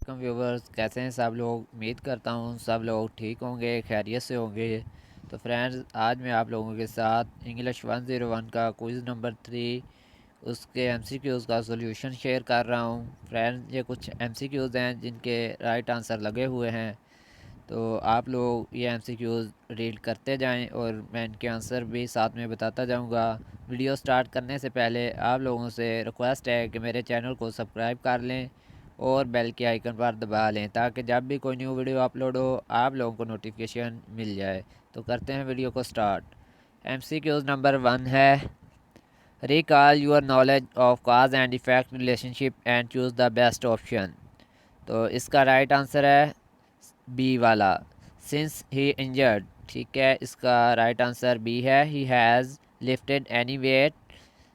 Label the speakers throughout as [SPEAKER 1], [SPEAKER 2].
[SPEAKER 1] Welcome viewers, कैसे हैं सब लोग। उम्मीद करता हूँ सब लोग ठीक होंगे, खैरियत से होंगे। तो फ्रेंड्स, आज मैं आप लोगों के साथ इंग्लिश 101 का क्विज़ नंबर 3 उसके एमसीक्यूज़ का सॉल्यूशन शेयर कर रहा हूँ। फ्रेंड्स, ये कुछ एमसीक्यूज़ हैं जिनके राइट आंसर लगे हुए हैं। तो आप लोग ये एमसीक्यूज़ रीड करते जाएं और मैं इनके आंसर भी साथ में बताता जाऊंगा। वीडियो स्टार्ट करने से पहले आप लोगों से रिक्वेस्ट है कि मेरे चैनल को सब्सक्राइब कर लें और बेल के आइकन पर दबा लें ताकि जब भी कोई न्यू वीडियो अपलोड हो आप लोगों को नोटिफिकेशन मिल जाए। तो करते हैं वीडियो को स्टार्ट। एमसीक्यूज़ नंबर 1 है, recall your knowledge of cause and effect relationship and choose the best option. तो इसका राइट आंसर है बी वाला, सिंस ही इंजर्ड। ठीक है, इसका राइट आंसर बी है, he has lifted any weight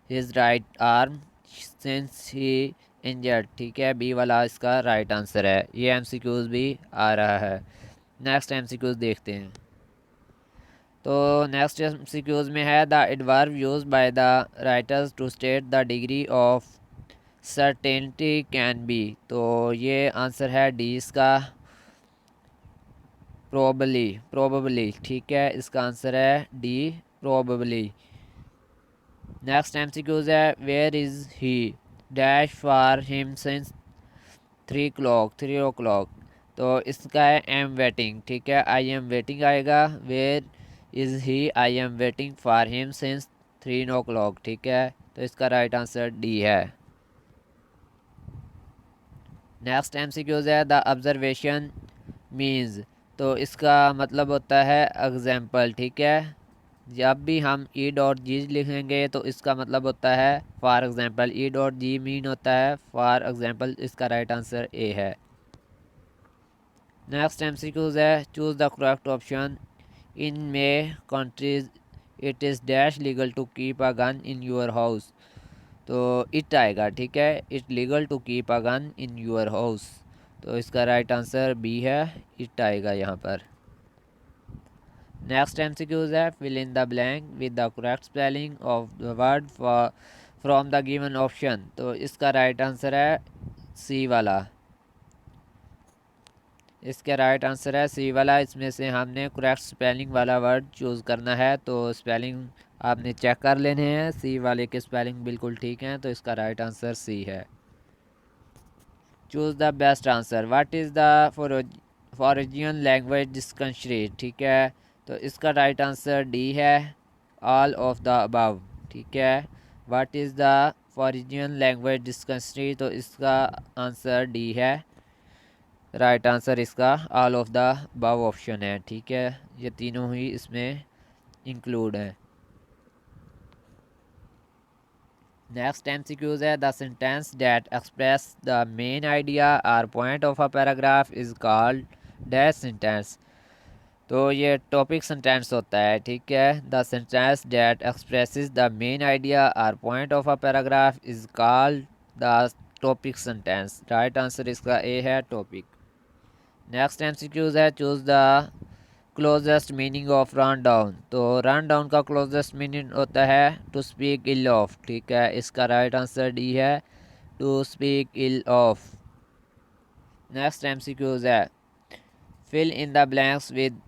[SPEAKER 1] his right arm since he injured. ठीक है, बी वाला इसका राइट आंसर है। ये एमसीक्यूज़ भी आ रहा है। नेक्स्ट एमसीक्यूज़ देखते हैं। तो नेक्स्ट एमसीक्यूज़ में है, the adverb used by the writers to state the degree of certainty can be. तो ये आंसर है डी इसका, प्रोबेबली। ठीक है, इसका आंसर है डी, प्रोबेबली। नेक्स्ट एमसीक्यूज है, where is he dash for him since 3 o'clock। तो इसका है एम वेटिंग। ठीक है, आई एम वेटिंग आएगा। Where is he, I am waiting for him since 3 o'clock। ठीक है, तो इसका राइट आंसर डी है। नेक्स्ट एमसीक्यूज है, द ऑब्जर्वेशन मीन्स। तो इसका मतलब होता है एग्जाम्पल। ठीक है, जब भी हम ई डॉट जी लिखेंगे तो इसका मतलब होता है for example. E dot G mean होता है फॉर एग्जाम्पल। इसका राइट आंसर ए है। नेक्स्ट एमसीक्यूज है, choose the correct option. In many countries it is dash legal to keep a gun in your house. तो it आएगा। ठीक है, it legal to keep a gun in your house. तो इसका right answer B है, it आएगा यहाँ पर। नेक्स्ट एमसीक्यूज है, fill in the blank with the correct spelling of the word from the given option. तो इसका राइट आंसर है सी वाला। इसका राइट आंसर है सी वाला। इसमें से हमने करेक्ट स्पेलिंग वाला वर्ड चूज़ करना है। तो स्पेलिंग आपने चेक कर लेने हैं, सी वाले के स्पेलिंग बिल्कुल ठीक हैं। तो इसका राइट आंसर सी है। Choose the best answer. What is the foreign language discourse. ठीक है, तो इसका राइट आंसर डी है, ऑल ऑफ द अबव। ठीक है, what is the foreign language discourse. तो इसका आंसर डी है। राइट आंसर इसका all of the above option है। ठीक है, ये तीनों ही इसमें इंक्लूड हैं। नेक्स्ट एमसीक्यूज है, the sentence that express the main idea और point of a paragraph is called dash sentence. तो ये टॉपिक सेंटेंस होता है। ठीक है, the sentence that expresses the main idea और point of a paragraph is called the topic sentence. Right answer इसका A है, टॉपिक। नेक्स्ट एमसीक्यूज है, choose the closest meaning of run down. तो run down का closest meaning होता है to speak ill of. ठीक है, इसका राइट आंसर डी है, to speak ill of. Next MCQs है, fill in the blanks with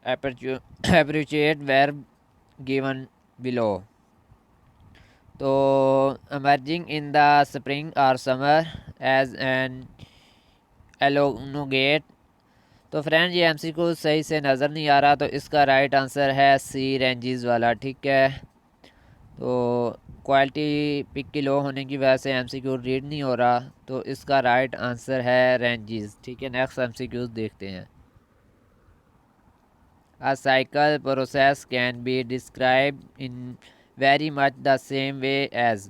[SPEAKER 1] appreciate verb given below। तो emerging in the spring or summer as an elongate। तो friend, ये MCQ सही से नज़र नहीं आ रहा, तो इसका राइट आंसर है सी, रेंजेस वाला। ठीक है, तो क्वालिटी पिक की लो होने की वजह से एमसीक्यू रीड नहीं हो रहा, तो इसका राइट आंसर है रेंजेस। ठीक है, नेक्स्ट एमसीक्यूज देखते हैं। A cycle process can be described in very much the same way as।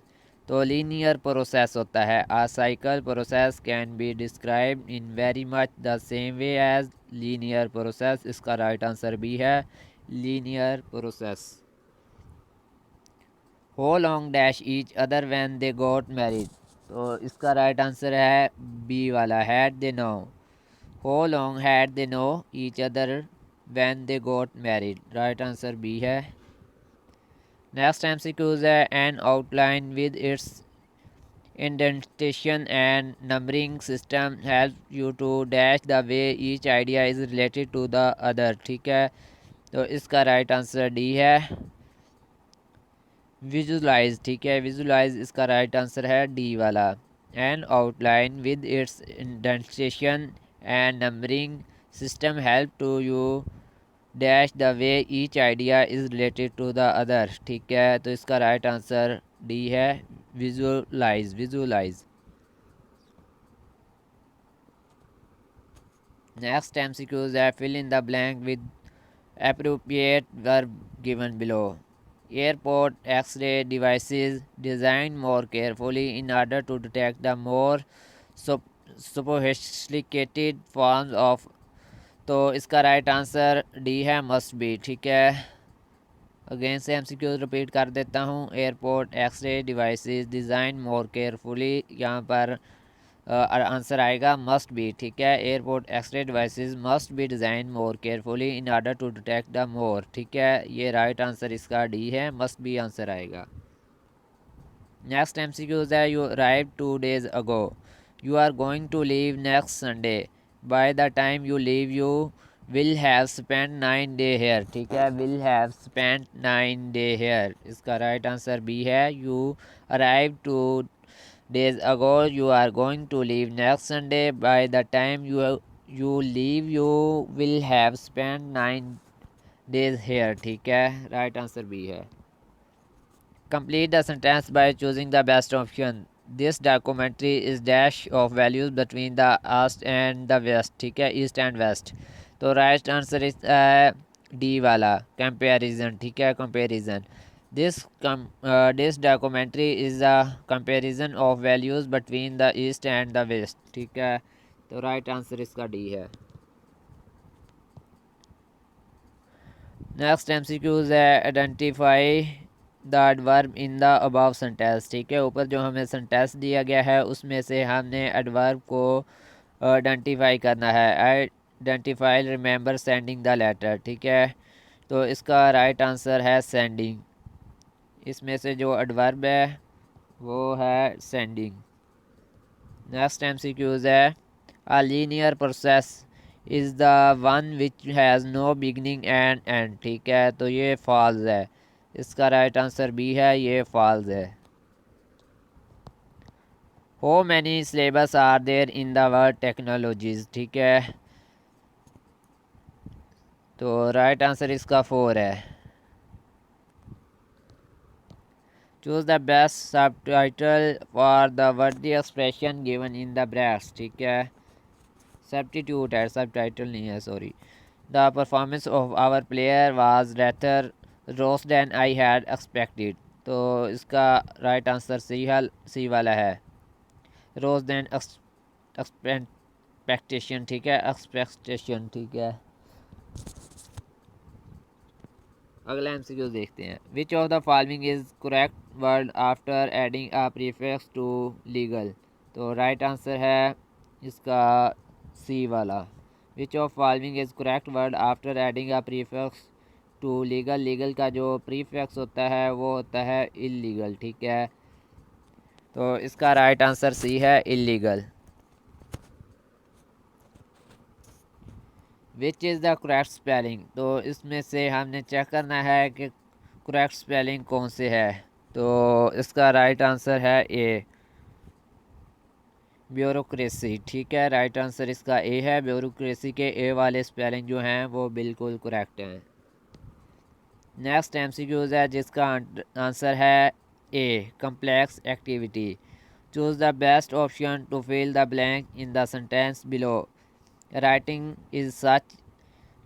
[SPEAKER 1] तो लीनियर प्रोसेस होता है। A cycle process can be described in very much the same way as linear process. इसका right answer भी है, linear process. How long dash each other when they got married। तो इसका right answer है B वाला, had they know। How long had they know each other when they got married। Right answer B है। Next MCQs है, an outline with its Indentation and numbering system help you to dash the way each idea is related to the other. ठीक है, तो इसका right answer D है, visualise. ठीक है, visualise इसका राइट आंसर है डी वाला। An outline with its indentation and numbering system help to you dash the way each idea is related to the other. ठीक है, तो इसका राइट आंसर डी है, विजुलाइज, विजुलाइज। नेक्स्ट MCQs है fill in the blank with appropriate verb given below. Airport X-ray devices designed more carefully in order to detect the more sophisticated forms of, तो इसका right answer D है, must be. ठीक है, again से MCQs repeat कर देता हूँ। Airport X ray devices design more carefully, यहाँ पर आंसर आएगा मस्ट बी। ठीक है, airport X ray devices must be design more carefully in order to detect the more. ठीक है, ये राइट आंसर इसका डी है, मस्ट बी आंसर आएगा। नेक्स्ट MCQs है you arrive 2 days ago, you are going to leave next Sunday, by the time you leave you will have spend 9 day here. ठीक है, will have spend 9 day here, इसका right answer B है, you arrive two days ago, you are going to leave next Sunday, by the time you leave you will have spent 9 days here। ठीक है, right answer B है। Complete the sentence by choosing the best option, this documentary is dash of values between the East and the West. ठीक है, East and West, तो right answer is D वाला, comparison. ठीक है, comparison. This documentary is a comparison of values between the east and the west। ठीक है, तो right answer इसका डी है। नेक्स्ट MCQs है identify the adverb in the above sentence. ठीक है, ऊपर जो हमें सेंटेंस दिया गया है उसमें से हमने एडवर्ब को आइडेंटिफाई करना है। Identify remember sending the letter. ठीक है, तो इसका राइट आंसर है सेंडिंग, इसमें से जो एडवर्ब है वो है सेंडिंग। नेक्स्ट MCQs है a linear process is the one which has no beginning and end. ठीक है, तो ये फॉल्स है, इसका राइट आंसर बी है, ये फॉल्स है। How many syllables are there in the word technologies. ठीक है, तो राइट आंसर इसका 4 है। Choose the best subtitle for the wordy expression given in the brackets। ठीक है, substitute है, subtitle नहीं है, sorry. The performance of our player was rather worse than I had expected। तो इसका राइट आंसर सी वाला है, worse than expectation। ठीक है, expectation। ठीक है, अगला MCQ देखते हैं। Which of the following is correct word after adding a prefix to legal, तो राइट आंसर है इसका सी वाला। Which of following is correct word after adding a prefix to legal, legal का जो प्रीफिक्स होता है वो होता है इलीगल। ठीक है, तो इसका राइट आंसर सी है, illegal. Which is the correct spelling, तो इसमें से हमने चेक करना है कि करेक्ट स्पेलिंग कौन से है, तो इसका राइट आंसर है ए, ब्यूरोक्रेसी। ठीक है, राइट आंसर इसका ए है, ब्यूरोक्रेसी के ए वाले स्पेलिंग जो हैं वो बिल्कुल करेक्ट हैं। नेक्स्ट MCQs है जिसका आंसर है A, complex activity. Choose the best option to fill the blank in the sentence below, writing is such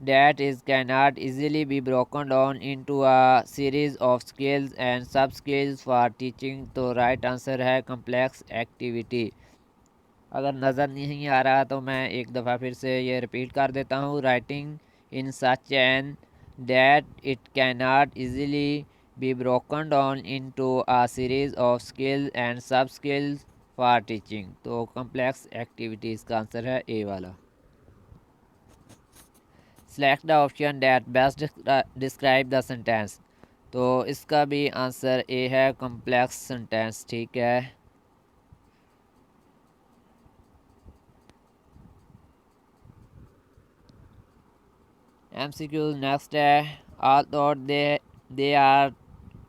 [SPEAKER 1] that is cannot easily be broken down into a series of skills and sub skills for teaching, तो right answer है complex activity। अगर नज़र नहीं आ रहा तो मैं एक दफ़ा फिर से ये रिपीट कर देता हूँ। Writing in such an that it cannot easily be broken down into a series of skills and sub skills for teaching, तो complex activities का आंसर है ए वाला। Select the option that best describe the sentence, तो इसका भी answer A है, complex sentence. ठीक है, MCQs नेक्स्ट है, although they are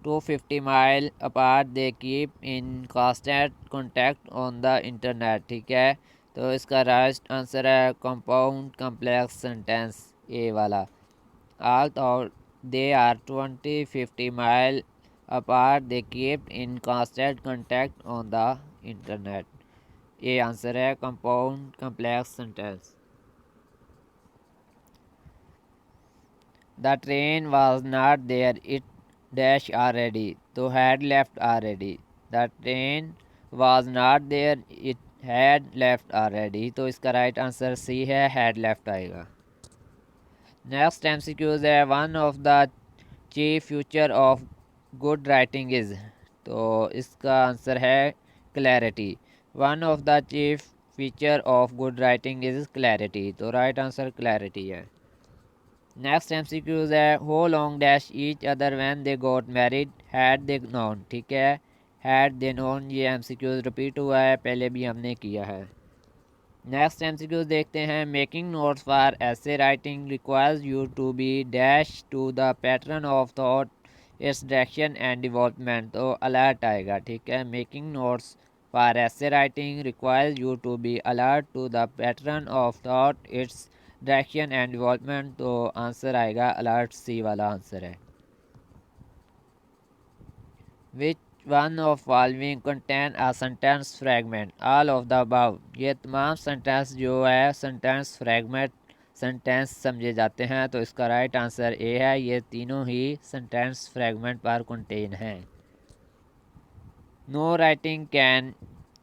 [SPEAKER 1] 250 mile apart they keep in constant contact on the internet। ठीक है, तो इसका राइट आंसर है कंपाउंड कम्प्लेक्स सेंटेंस ए वाला। although they are 50 mile apart they keep in constant contact on the internet। ये answer है compound complex sentence. The train was not there, it dash already, तो had left already। The train was not there, it had left already, तो इसका right answer C है, had left आएगा। Next MCQs है, one of the chief future of good writing is, तो इसका answer है clarity. One of the chief feature of good writing is clarity, तो right answer clarity है। Next MCQs है, हो long dash each other when they got married had they known. ठीक है, had they known ये MCQs repeat हुआ है, पहले भी हमने किया है। नेक्स्ट MCQs देखते हैं, making notes for essay writing requires you to be dash to the pattern of thought its direction and development, तो अलर्ट आएगा। ठीक है, making notes for essay writing requires you to be alert to the pattern of thought its direction and development, तो answer आएगा alert, C वाला answer है। Which one of following contain a sentence fragment, all of the above, ये तमाम sentence जो है sentence fragment sentence समझे जाते हैं, तो इसका राइट आंसर ए है, ये तीनों ही सेंटेंस फ्रेगमेंट पर कंटेन हैं। No writing can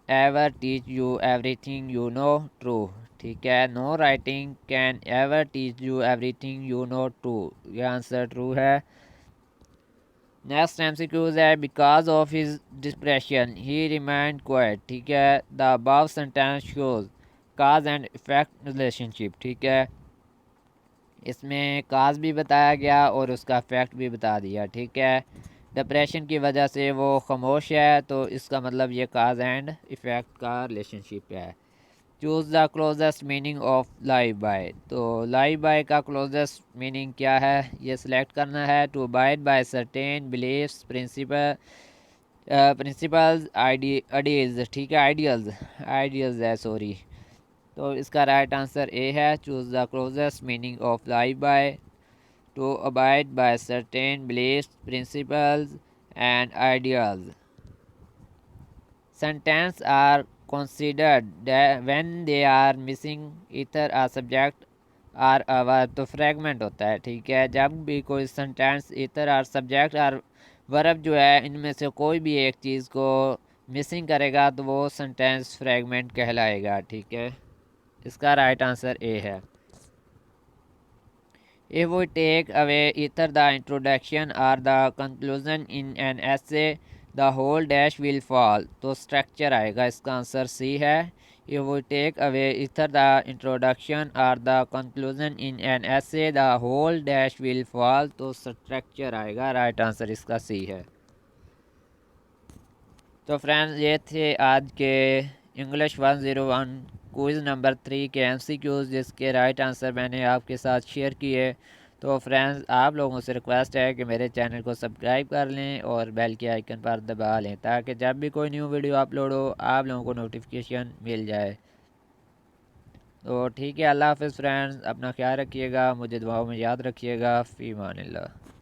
[SPEAKER 1] ever teach you everything you know, true. ठीक है, no writing can ever teach you everything you know, true, यह आंसर ट्रू है। नेक्स्ट MCQs है, because of his depression he remind quite. ठीक है, the above sentence shows cause and effect relationship. ठीक है, इसमें काज भी बताया गया और उसका इफेक्ट भी बता दिया। ठीक है, डिप्रेशन की वजह से वो खामोश है, तो इसका मतलब ये काज एंड इफेक्ट का रिलेशनशिप है। Choose the closest meaning of live by, तो लाइव बाय का क्लोजेस्ट मीनिंग क्या है ये सिलेक्ट करना है। To abide by certain beliefs principles ideals. ठीक है, आइडियल्स है सॉरी, तो इसका राइट आंसर ए है, choose the closest meaning of live by, to abide by certain beliefs principles and ideals. Sentences are considered when they are missing either a subject or a verb, तो fragment होता है। ठीक है, जब भी कोई sentence इतर और सब्जेक्ट और वर्ब जो है इनमें से कोई भी एक चीज़ को मिसिंग करेगा तो वो सेंटेंस फ्रेगमेंट कहलाएगा। ठीक है, इसका राइट आंसर ए है। If we take away either the introduction or the conclusion in an essay, the whole dash will fall, तो स्ट्रक्चर आएगा, इसका आंसर सी है। If we take away either the introduction or the conclusion in an essay, the whole dash will fall, तो structure आएगा, right answer इसका सी है। तो friends ये थे आज के इंग्लिश 101 क्विज़ नंबर 3 के MCQs, जिसके राइट आंसर मैंने आपके साथ शेयर किए। तो फ्रेंड्स आप लोगों से रिक्वेस्ट है कि मेरे चैनल को सब्सक्राइब कर लें और बेल के आइकन पर दबा लें, ताकि जब भी कोई न्यू वीडियो अपलोड हो आप लोगों को नोटिफिकेशन मिल जाए। तो ठीक है, अल्लाह हाफ़िज़ फ्रेंड्स, अपना ख्याल रखिएगा, मुझे दुआओं में याद रखिएगा। फ़ी अमानिल्लाह।